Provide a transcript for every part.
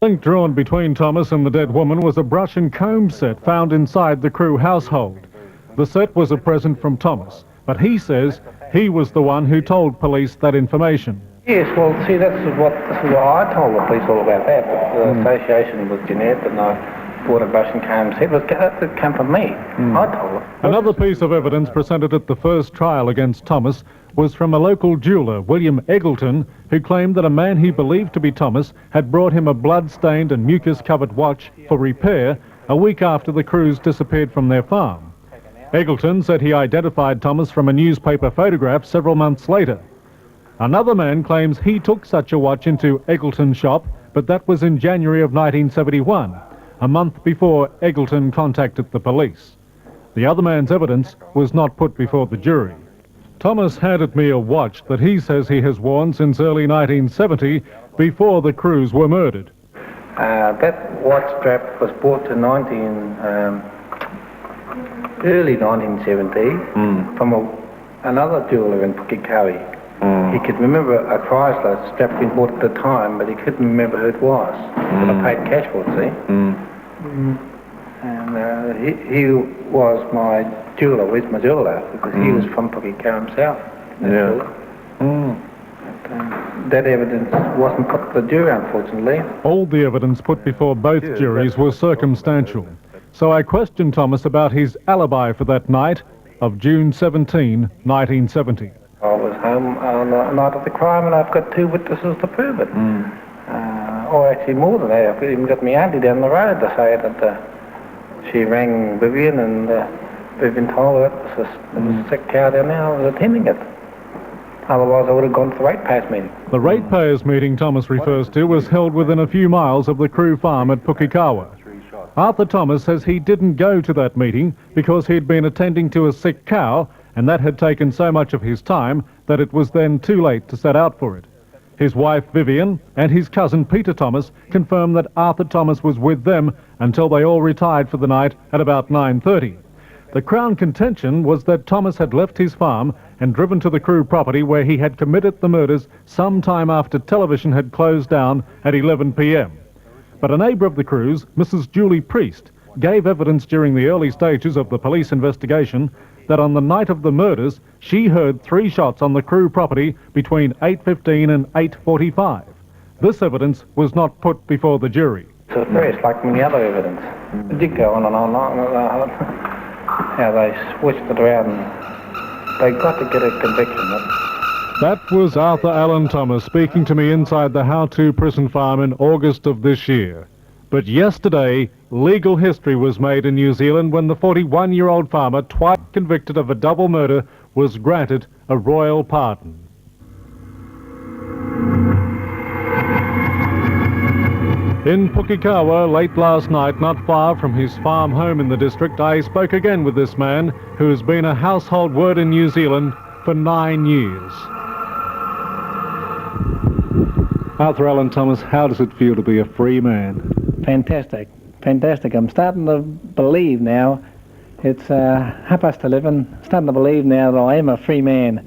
The link drawn between Thomas and the dead woman was a brush and comb set found inside the Crewe household. The set was a present from Thomas, but he says he was the one who told police that information. Yes, well, see, this is what I told the police all about that. The association with Jeanette, and I bought a brush and comb set. It came from me. I told her. Another piece of evidence presented at the first trial against Thomas was from a local jeweller, William Eggleton, who claimed that a man he believed to be Thomas had brought him a blood-stained and mucus-covered watch for repair a week after the Crews disappeared from their farm. Eggleton said he identified Thomas from a newspaper photograph several months later. Another man claims he took such a watch into Eggleton's shop, but that was in January of 1971, a month before Eggleton contacted the police. The other man's evidence was not put before the jury. Thomas handed me a watch that he says he has worn since early 1970, before the Crews were murdered. That watch strap was bought in early 1970 from another jeweller in Pukekohe. He could remember a Chrysler strap being bought at the time, but he couldn't remember who it was. But I paid cash for it, see? And he was my jeweller, with my jeweller, because he was from Pukekohe himself. That evidence wasn't put to the jury, unfortunately. All the evidence put before both juries was circumstantial. So I questioned Thomas about his alibi for that night of June 17, 1970. I was home on the night of the crime, and I've got two witnesses to prove it. Or actually more than that. I've even got my auntie down the road to say that she rang Vivian, and Vivian told her it was a sick cow down there. I was attending it. Otherwise I would have gone to the ratepayers meeting. The ratepayers meeting Thomas refers to was held within a few miles of the Crewe farm at Pukekohe. Arthur Thomas says he didn't go to that meeting because he'd been attending to a sick cow, and that had taken so much of his time that it was then too late to set out for it. His wife Vivian and his cousin Peter Thomas confirmed that Arthur Thomas was with them until they all retired for the night at about 9:30. The Crown contention was that Thomas had left his farm and driven to the Crewe property where he had committed the murders some time after television had closed down at 11 p.m. But a neighbour of the Crews, Mrs. Julie Priest, gave evidence during the early stages of the police investigation that on the night of the murders, she heard 3 shots on the Crewe property between 8:15 and 8:45. This evidence was not put before the jury. So it's very like many other evidence. It did go on and on. How they switched it around. They got to get a conviction. That was Arthur Allen Thomas speaking to me inside the How-To prison farm in August of this year. But yesterday, legal history was made in New Zealand when the 41-year-old farmer, twice convicted of a double murder, was granted a royal pardon. In Pukekohe, late last night, not far from his farm home in the district, I spoke again with this man who has been a household word in New Zealand for 9 years. Arthur Allen Thomas, how does it feel to be a free man? Fantastic, fantastic. I'm starting to believe now. It's 11:30. Starting to believe now that I am a free man.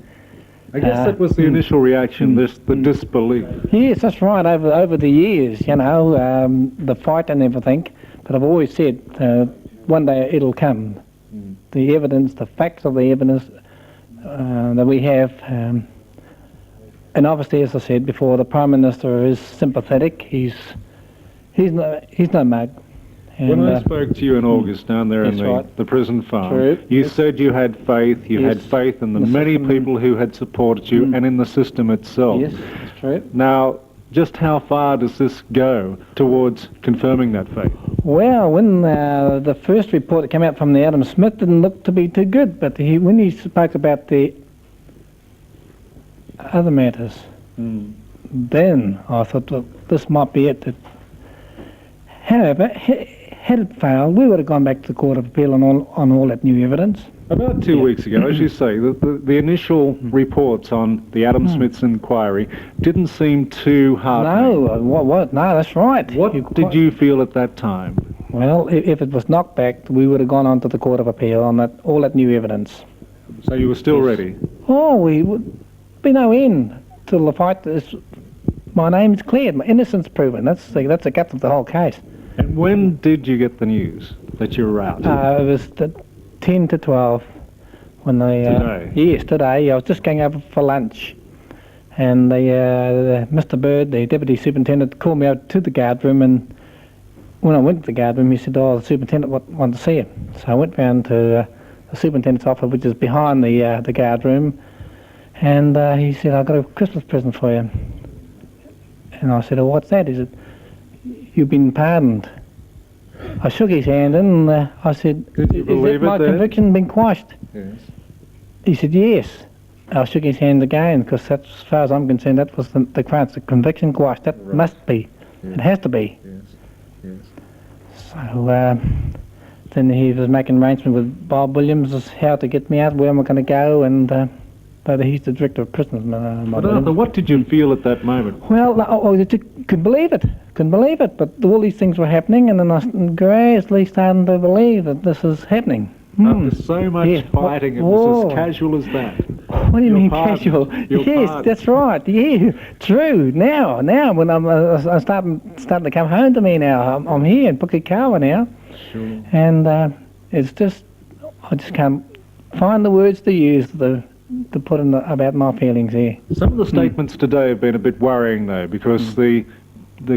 I guess that was the initial reaction, the disbelief. Yes, that's right. Over the years, you know, the fight and everything. But I've always said one day it'll come. The evidence, the facts of the evidence that we have. And obviously, as I said before, the Prime Minister is sympathetic. He's no mug. And, when I spoke to you in August down there in the prison farm, you said you had faith. You had faith in the many people who had supported you and in the system itself. Yes, that's true. Now, just how far does this go towards confirming that faith? Well, when the first report that came out from the Adam Smith didn't look to be too good, but when he spoke about the other matters, then I thought, look, this might be it. However, had it failed, we would have gone back to the Court of Appeal on all that new evidence. About 2 weeks ago, as you say, the initial reports on the Adam Smith's inquiry didn't seem too heartening. No, no, that's right. What did you feel at that time? Well, if it was knocked back, we would have gone on to the Court of Appeal on all that new evidence. So you were still ready? Oh, we would be no end till the fight is my name's cleared, my innocence proven. That's the guts of the whole case. And when did you get the news that you were out? It was 10 to 12 when they... Today? Yes, today. I was just going over for lunch, and Mr. Bird, the deputy superintendent, called me out to the guard room, and when I went to the guard room, he said, the superintendent wanted to see him. So I went round to the superintendent's office, which is behind the guard room, and he said, I've got a Christmas present for you. And I said, what's that? He said, you've been pardoned. I shook his hand and I said, has my conviction been quashed? Yes. He said, yes. I shook his hand again, because that's, as far as I'm concerned, that was the conviction quashed. That must be. Yes. It has to be. Yes. Yes. So then he was making arrangements with Bob Williams as how to get me out, where am I going to go, and he's the director of prisons. But Arthur, what did you feel at that moment? Well, I couldn't believe it. But all these things were happening, and then I gradually starting to believe that this is happening. After so much fighting, it was as casual as that. What do you mean casual? Yes, that's right. Yeah, true. Now, when I'm starting to come home to me now. I'm here in Pukekohe now, sure. And it's just I just can't find the words to use to put in about my feelings here. Some of the statements today have been a bit worrying, though, because the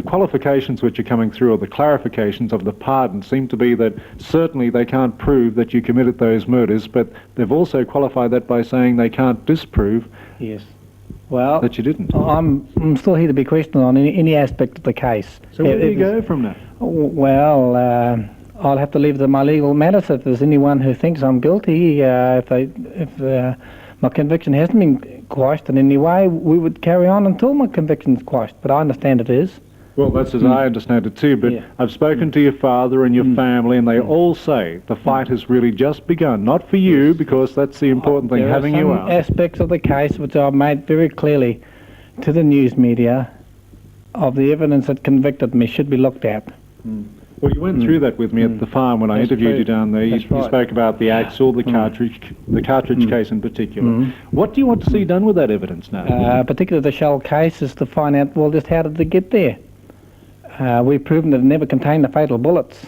qualifications which are coming through, or the clarifications of the pardon, seem to be that certainly they can't prove that you committed those murders, but they've also qualified that by saying they can't disprove that you didn't. I'm still here to be questioned on any aspect of the case. So where do you go from that? Well, I'll have to leave it to my legal matters. If there's anyone who thinks I'm guilty, if my conviction hasn't been quashed in any way, we would carry on until my conviction's quashed. But I understand it is. Well, that's as I understand it too, but I've spoken to your father and your family, and they all say the fight has really just begun. Not for you, because that's the important thing, having you out. There are some aspects of the case which I've made very clearly to the news media of the evidence that convicted me should be looked at. Well, you went through that with me at the farm when I interviewed you down there. You spoke about the axle, the cartridge case in particular. What do you want to see done with that evidence now? Particularly the shell case is to find out, well, just how did they get there? We've proven that it never contained the fatal bullets,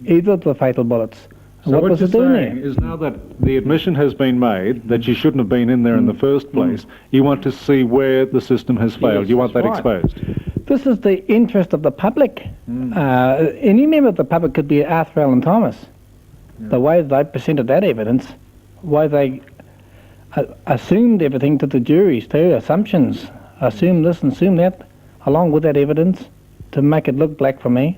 either of the fatal bullets. So what you're saying is, now that the admission has been made that you shouldn't have been in there in the first place, you want to see where the system has failed. Yes, you want that exposed. This is the interest of the public. Any member of the public could be Arthur Allen Thomas. The way they presented that evidence, why they assumed everything to the juries too, assumptions, assume this and assume that, along with that evidence, to make it look black for me.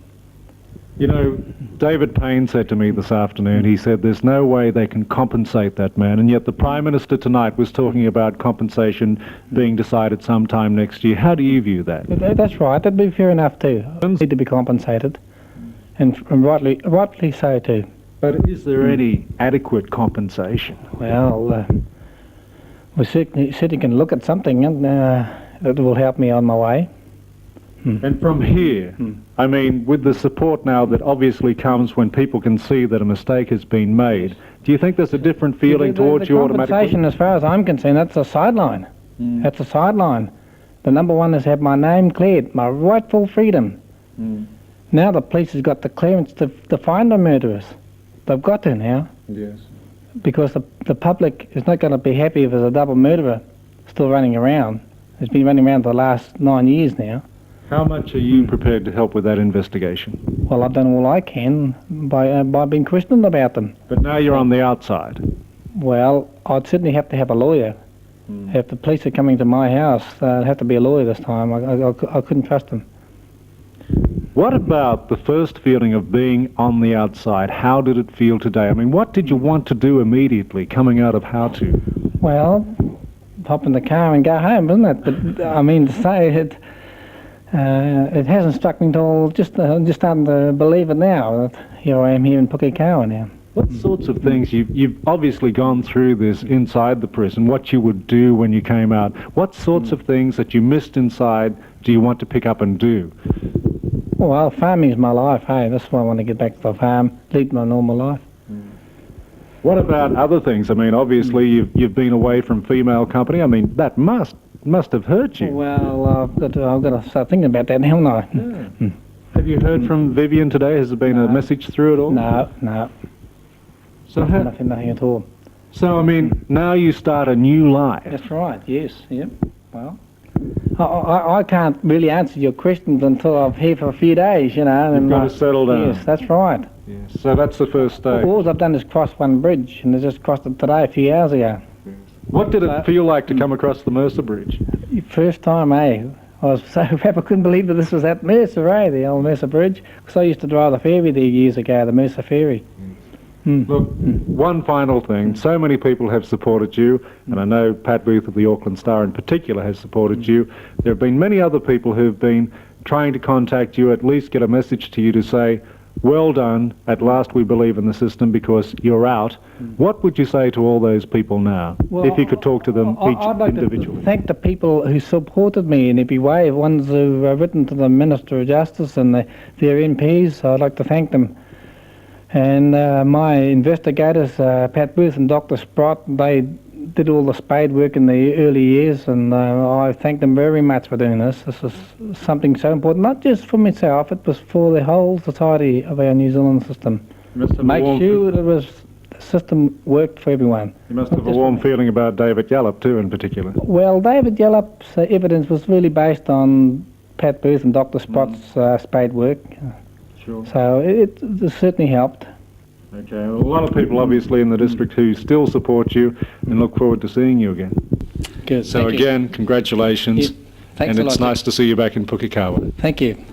You know, David Payne said to me this afternoon, he said there's no way they can compensate that man, and yet the Prime Minister tonight was talking about compensation being decided sometime next year. How do you view that? That's right, that'd be fair enough too. Need to be compensated, and rightly so too. But is there any adequate compensation? Well, we certainly can look at something, and that will help me on my way. And from here, I mean, with the support now that obviously comes when people can see that a mistake has been made, do you think there's a different feeling towards you automatically? The compensation, as far as I'm concerned, that's a sideline. That's a sideline. The number one is have my name cleared, my rightful freedom. Now the police has got the clearance to find the murderers. They've got to now. Yes. Because the public is not going to be happy if there's a double murderer still running around. It's been running around for the last 9 years now. How much are you prepared to help with that investigation? Well, I've done all I can by being questioned about them. But now you're on the outside. Well, I'd certainly have to have a lawyer. If the police are coming to my house, it'd have to be a lawyer this time. I couldn't trust them. What about the first feeling of being on the outside? How did it feel today? I mean, what did you want to do immediately coming out of how to? Well, hop in the car and go home, isn't it? But I mean, to say it... it hasn't struck me until just starting to believe it now. That here I am here in Pukekohe now. What sorts of things, you've obviously gone through this inside the prison, what you would do when you came out. What sorts of things that you missed inside do you want to pick up and do? Well, farming is my life, hey. That's why I want to get back to the farm, lead my normal life. What about other things? I mean, obviously you've been away from female company. I mean, that must must have hurt you. Well, I've got to start thinking about that now, haven't I? Have you heard from Vivian today? Has there been a message through at all? No. So, Nothing at all. So I mean, now you start a new life. That's right, yes, yep. Well, I can't really answer your questions until I've here for a few days, you know. You've got to settle down. Yes, that's right. Yes. So that's the first stage. All I've done is cross one bridge, and I just crossed it today, a few hours ago. What did it feel like to come across the Mercer Bridge? First time, I was so happy, I couldn't believe that this was at Mercer, the old Mercer Bridge. Because I used to drive the ferry there years ago, the Mercer Ferry. Look, one final thing. So many people have supported you, and I know Pat Booth of the Auckland Star in particular has supported you. There have been many other people who've been trying to contact you, at least get a message to you to say, well done, at last we believe in the system because you're out. What would you say to all those people now, if you could talk to them each I'd like individually? to thank the people who supported me in every way, the ones who have written to the Minister of Justice and their MPs. I'd like to thank them. And my investigators, Pat Booth and Dr. Sprott, they did all the spade work in the early years, and I thank them very much for doing this. This is something so important, not just for myself, it was for the whole society of our New Zealand system. Make sure that the system worked for everyone. You must have a warm feeling about David Yallop too in particular. Well, David Yallop's evidence was really based on Pat Booth and Dr. Sprott's spade work. Sure. So it certainly helped. Okay, well, a lot of people obviously in the district who still support you and look forward to seeing you again. Good. So again, congratulations. Thanks and a lot. it's nice to see you back in Pukekawa. Thank you.